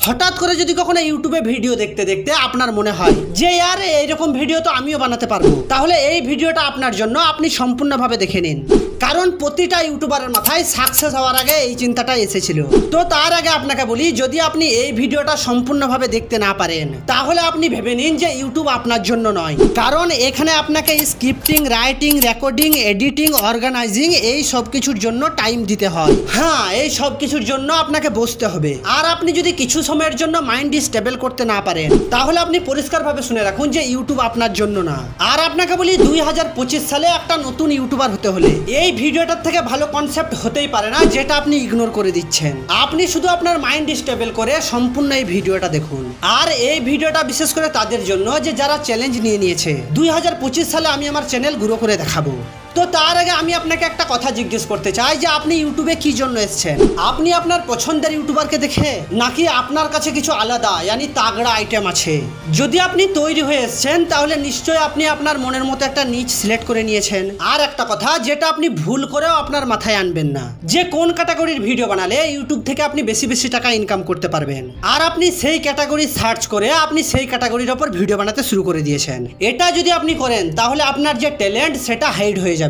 হঠাৎ করে যদি কখনো ইউটিউবে ভিডিও দেখতে দেখতে আপনার মনে হয় যে यार এইরকম ভিডিও তো আমিও বানাতে পারবো, তাহলে এই ভিডিওটা আপনার জন্য। আপনি সম্পূর্ণভাবে দেখে নিন, কারণ প্রতিটা ইউটিউবারের মাথায় সাকসেস হওয়ার আগে এই চিন্তাটা এসেছিল। তো তার আগে আপনাকে বলি, যদি আপনি এই ভিডিওটা সম্পূর্ণভাবে দেখতে না পারেন তাহলে আপনি ভেবে নিন যে ইউটিউব আপনার জন্য নয়। কারণ এখানে আপনাকে scripting, writing, recording, editing, organising এই সব কিছুর জন্য টাইম দিতে হয়। হ্যাঁ, এই সব কিছুর জন্য আপনাকে বসতে হবে। আর আপনি যদি কিছু সময়ের জন্য মাইন্ড স্টেবল করতে না পারেন তাহলে আপনি পরিষ্কারভাবে শুনে রাখুন যে ইউটিউব আপনার জন্য না। আর আপনাকে বলি, 2025 সালে একটা নতুন ইউটিউবার হতে হলে এই ভিডিওটার থেকে ভালো কনসেপ্ট হতেই পারে না যেটা আপনি ইগনোর করে দিচ্ছেন। আপনি শুধু আপনার মাইন্ড স্টেবল করে সম্পূর্ণ এই ভিডিওটা দেখুন। আর এই ভিডিওটা বিশেষ করে তাদের জন্য যে যারা চ্যালেঞ্জ নিয়ে নিয়েছে 2025 সালে আমি আমার চ্যানেল গ্রো করে দেখাবো। তো তার আগে আমি আপনাকে একটা কথা জিজ্ঞেস করতে চাই যে আপনি ইউটিউবে কি জন্য এসেছেন? আপনি আপনার পছন্দের ইউটিউবারকে দেখে, নাকি আপনার কাছে কিছু আলাদা यानी তাগড়া আইটেম আছে? যদি আপনি তৈরি হয়ে এসেছেন তাহলে নিশ্চয়ই আপনি আপনার মনের মতো একটা নিচ সিলেক্ট করে নিয়েছেন। আর একটা কথা যেটা আপনি ভুল করেও আপনার মাথায় আনবেন না, যে কোন ক্যাটাগরির ভিডিও বানালে ইউটিউব থেকে আপনি বেশি বেশি টাকা ইনকাম করতে পারবেন। আর আপনি সেই ক্যাটাগরি সার্চ করে আপনি সেই ক্যাটাগরির ওপর ভিডিও বানাতে শুরু করে দিয়েছেন। এটা যদি আপনি করেন তাহলে আপনার যে ট্যালেন্ট সেটা হাইড হয়ে যাবে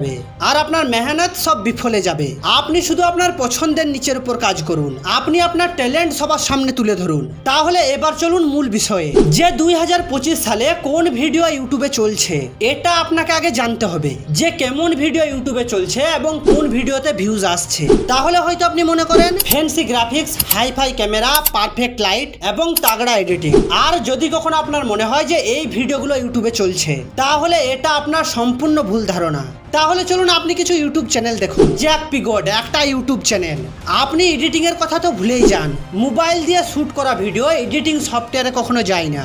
আর আপনার মেহনত সব বিফলে যাবে। আপনি শুধু আপনার পছন্দের নিচের উপর কাজ করুন, আপনি আপনার ট্যালেন্ট সবার সামনে তুলে ধরুন। তাহলে এবার চলুন মূল বিষয়ে, যে 2025 সালে কোন ভিডিও ইউটিউবে চলছে এটা আপনাকে আগে জানতে হবে, যে কেমন ভিডিও ইউটিউবে চলছে এবং কোন ভিডিওতে ভিউজ আসছে। তাহলে হয়তো আপনি মনে করেন fancy graphics, hi-fi camera, perfect light এবং তাগড়া এডিটিং। আর যদি কখনো আপনার মনে হয় যে এই ভিডিওগুলো ইউটিউবে চলছে তাহলে এটা আপনার সম্পূর্ণ ভুল ধারণা। তাহলে চলুন আপনি কিছু ইউটিউব চ্যানেল দেখুন। জ্যাক পিগোড একটা ইউটিউব চ্যানেল। আপনি এডিটিং এর কথা তো ভুলেই যান, মোবাইল দিয়ে শুট করা ভিডিও এডিটিং সফটওয়্যারে কখনো যায় না।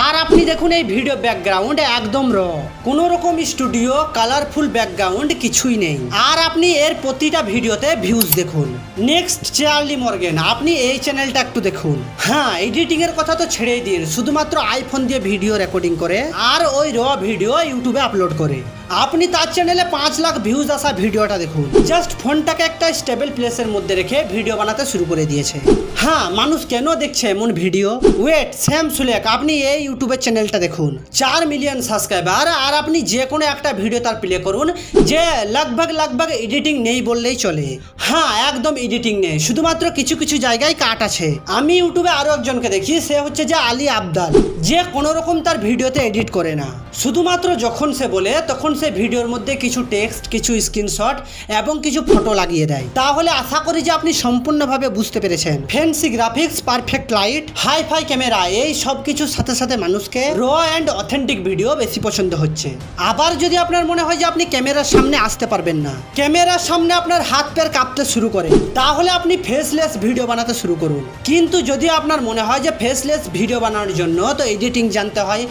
আর আপনি দেখুন এই ভিডিও ব্যাকগ্রাউন্ড একদম র, কোনো রকম স্টুডিও কালারফুল ব্যাকগ্রাউন্ড কিছুই নেই। আর আপনি এর প্রতিটা ভিডিওতে ভিউজ দেখুন। নেক্সট চার্লি মর্গেন, আপনি এই চ্যানেলটা একটু দেখুন। হ্যাঁ, এডিটিং এর কথা তো ছেড়েই দিন, শুধুমাত্র আইফোন দিয়ে ভিডিও রেকর্ডিং করে আর ওই র ভিডিও ইউটিউবে আপলোড করে। আপনি তার চ্যানেলে 5 লাখ ভিউজ আসা ভিডিওটা দেখুন। জাস্ট ফোনটাকে একটা স্টেবল প্লেসের মধ্যে রেখে ভিডিও বানাতে শুরু করে দিয়েছে। হ্যাঁ, মানুষ কেন দেখছে এমন ভিডিও? ওয়েট, স্যাম সুলেক, আপনি এই ইউটিউবের চ্যানেলটা দেখুন। 4 মিলিয়ন সাবস্ক্রাইবার। আর আপনি যে কোনো একটা ভিডিও তার প্লে করুন যে লগভগ এডিটিং নেই বললেই চলে। হ্যাঁ, একদম এডিটিং নেই, শুধুমাত্র কিছু কিছু জায়গায় কাট আছে। আমি ইউটিউবে আরো একজনকে দেখি, সে হচ্ছে যে আলী আবদাল, যে কোনো রকম তার ভিডিওতে এডিট করে না। শুধুমাত্র যখন সে বলে তখন সে ভিডিওর মধ্যে কিছু টেক্সট, কিছু স্ক্রিনশট এবং কিছু ফটো লাগিয়ে দেয়। তাহলে আশা করি যে আপনি সম্পূর্ণভাবে বুঝতে পেরেছেন। Fancy graphics, perfect light, hi-fi camera এই সব কিছুর সাথে সাথে মানুষকে র অ্যান্ড অথেন্টিক ভিডিও বেশি পছন্দ হচ্ছে। আবার যদি আপনার মনে হয় যে আপনি ক্যামেরার সামনে আসতে পারবেন না, ক্যামেরার সামনে আপনার হাত পের কাঁপতে শুরু করে, তাহলে আপনি ফেসলেস ভিডিও বানাতে শুরু করুন। কিন্তু যদি আপনার মনে হয় যে ফেসলেস ভিডিও বানানোর জন্য তো এডিটিং জানতে হয়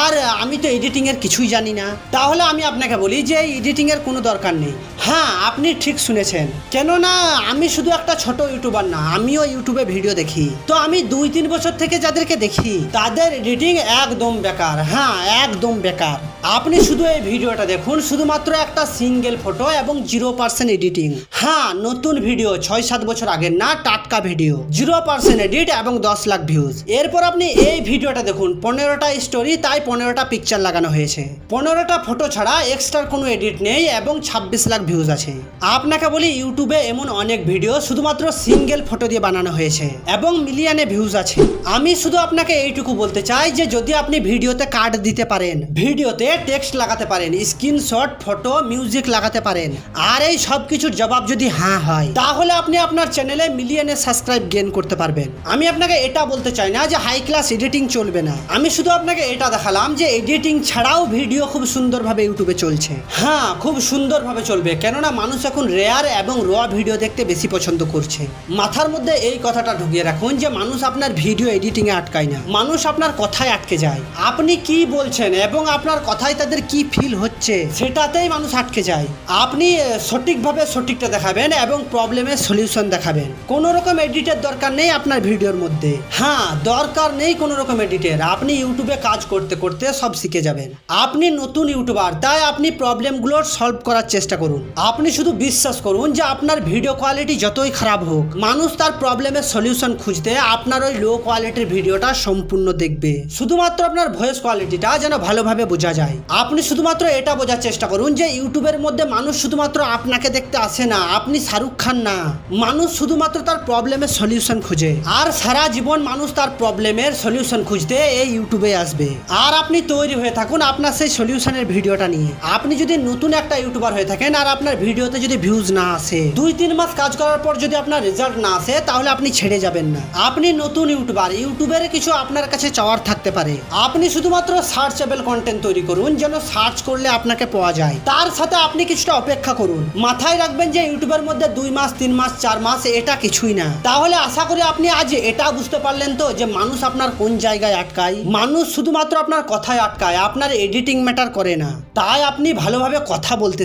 আর আমি তো এডিটিং এর কিছুই জানি না, তাহলে আমি আপনাকে বলি যে এডিটিং এর কোনো দরকার নেই। হ্যাঁ, আপনি ঠিক শুনেছেন, কেননা আমি শুধু একটা ছোট ইউটিউবার না, আমিও ইউটিউবে ভিডিও দেখি। তো আমি 2-3 বছর থেকে যাদেরকে দেখি তাদের এডিটিং একদম বেকার। হ্যাঁ, একদম বেকার। আপনি শুধু এই ভিডিওটা দেখুন, শুধুমাত্র একটা সিঙ্গেল ফটো এবং 0% এডিটিং। হ্যাঁ, নতুন ভিডিও, 6-7 বছর আগের না, টাটকা ভিডিও, 0% এডিট এবং 10 লাখ ভিউজ। এরপর আপনি এই ভিডিওটা দেখুন, 15টা স্টোরি, তাই 15টা পিকচার লাগানো হয়েছে, 15টা ফটো ছাড়া এক্সট্রা কোনো এডিট নেই এবং 26 লাখ ভিউজ আছে। আপনাকে বলি ইউটিউবে এমন অনেক ভিডিও শুধুমাত্র সিঙ্গেল ফটো দিয়ে বানানো হয়েছে এবং মিলিয়নে ভিউজ আছে। আমি শুধু আপনাকে এইটুকু বলতে চাই যে যদি আপনি ভিডিওতে কাট দিতে পারেন, ভিডিওতে টেক্সট লাগাতে পারেন, স্ক্রিনশট, ফটো, মিউজিক লাগাতে পারেন, আর এই সব কিছুর জবাব যদি হ্যাঁ হয়, তাহলে আপনি আপনার চ্যানেলে মিলিয়নে সাবস্ক্রাইব গেইন করতে পারবেন। আমি আপনাকে এটা বলতে চাই না যে হাই ক্লাস এডিটিং চলবে না, আমি শুধু আপনাকে এটা দেখালাম যে এডিটিং ছাড়াও ভিডিও খুব সুন্দরভাবে ইউটিউবে চলছে। হ্যাঁ, খুব সুন্দরভাবে চলবে, কেননা মানুষ এখন রেয়ার এবং র ভিডিও দেখতে বেশি পছন্দ করছে। মাথার মধ্যে এই কথাটা ঢুকিয়ে রাখুন যে মানুষ আপনার ভিডিও এডিটিং এ আটকায় না, মানুষ আপনার কথায় আটকে যায়। আপনি কি বলছেন এবং আপনার কথা মাথায় তাদের কি ফিল হচ্ছে সেটাতেই মানুষ আটকে যায়। আপনি সঠিকভাবে সঠিকটা দেখাবেন এবং প্রবলেমের সলিউশন দেখাবেন। কোনো রকম এডিটের দরকার নেই আপনার ভিডিওর মধ্যে। হ্যাঁ, দরকার নেই কোনো রকম এডিটের। আপনি ইউটিউবে কাজ করতে করতে সব শিখে যাবেন। আপনি নতুন ইউটিউবার, তাই আপনি প্রবলেমগুলোর সলভ করার চেষ্টা করুন। আপনি শুধু বিশ্বাস করুন যে আপনার ভিডিও কোয়ালিটি যতই খারাপ হোক, মানুষ তার প্রবলেমের সলিউশন খুঁজতে আপনার ওই লো কোয়ালিটির ভিডিওটা সম্পূর্ণ দেখবে। শুধুমাত্র আপনার ভয়েস কোয়ালিটিটা যেন ভালোভাবে বোঝা যায়। আপনি শুধুমাত্র এটা বোঝার চেষ্টা করুন যে ইউটিউবের মধ্যে মানুষ শুধুমাত্র আপনাকে দেখতে আসে না, আপনি শাহরুখ খান না। মানুষ শুধুমাত্র তার প্রবলেমের সলিউশন খুঁজে, আর সারা জীবন মানুষ তার প্রবলেমের সলিউশন খুঁজতে এই ইউটিউবে আসবে। আর আপনি তৈরি হয়ে থাকুন আপনার সেই সলিউশনের ভিডিওটা নিয়ে। আপনি যদি নতুন একটা ইউটিউবার হয়ে থাকেন আর আপনার ভিডিওতে যদি ভিউজ না আসে, 2-3 মাস কাজ করার পর যদি আপনার রেজাল্ট না আসে, তাহলে আপনি ছেড়ে যাবেন না। আপনি নতুন ইউটিউবার, ইউটিউবের কিছু আপনার কাছে চাওয়ার থাকতে পারে। আপনি শুধুমাত্র সার্চেবল কন্টেন্ট তৈরি করুন, যেন সার্চ করলে আপনাকে পাওয়া যায়। তার সাথে আপনি কিছুটা অপেক্ষা করুন। মাথায় রাখবেন যে ইউটিউবের মধ্যে 2 মাস, 3 মাস, 4 মাস এটা কিছুই না। তাহলে আশা করি আপনি আজ এটা বুঝতে পারলেন তো যে মানুষ আপনার কোন জায়গায় আটকায়। মানুষ শুধুমাত্র আপনার কথায় আটকায়, আপনার এডিটিং ম্যাটার করে না। তাই আপনি ভালোভাবে কথা বলতে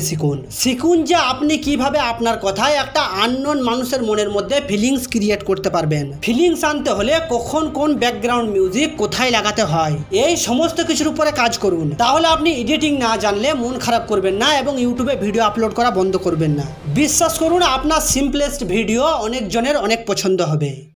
শিখুন যে আপনি কিভাবে আপনার কথায় একটা আননোন মানুষের মনের মধ্যে ফিলিংস ক্রিয়েট করতে পারবেন। ফিলিংস আনতে হলে কখন কোন ব্যাকগ্রাউন্ড মিউজিক কোথায় লাগাতে হয়, এই সমস্ত কিছুর উপরে কাজ করুন। তাহলে আপনি এডিটিং না জানলে মন খারাপ করবেন না এবং ইউটিউবে ভিডিও আপলোড করা বন্ধ করবেন না। বিশ্বাস করুন, আপনার সিম্পলেস্ট ভিডিও অনেকজনের অনেক পছন্দ হবে।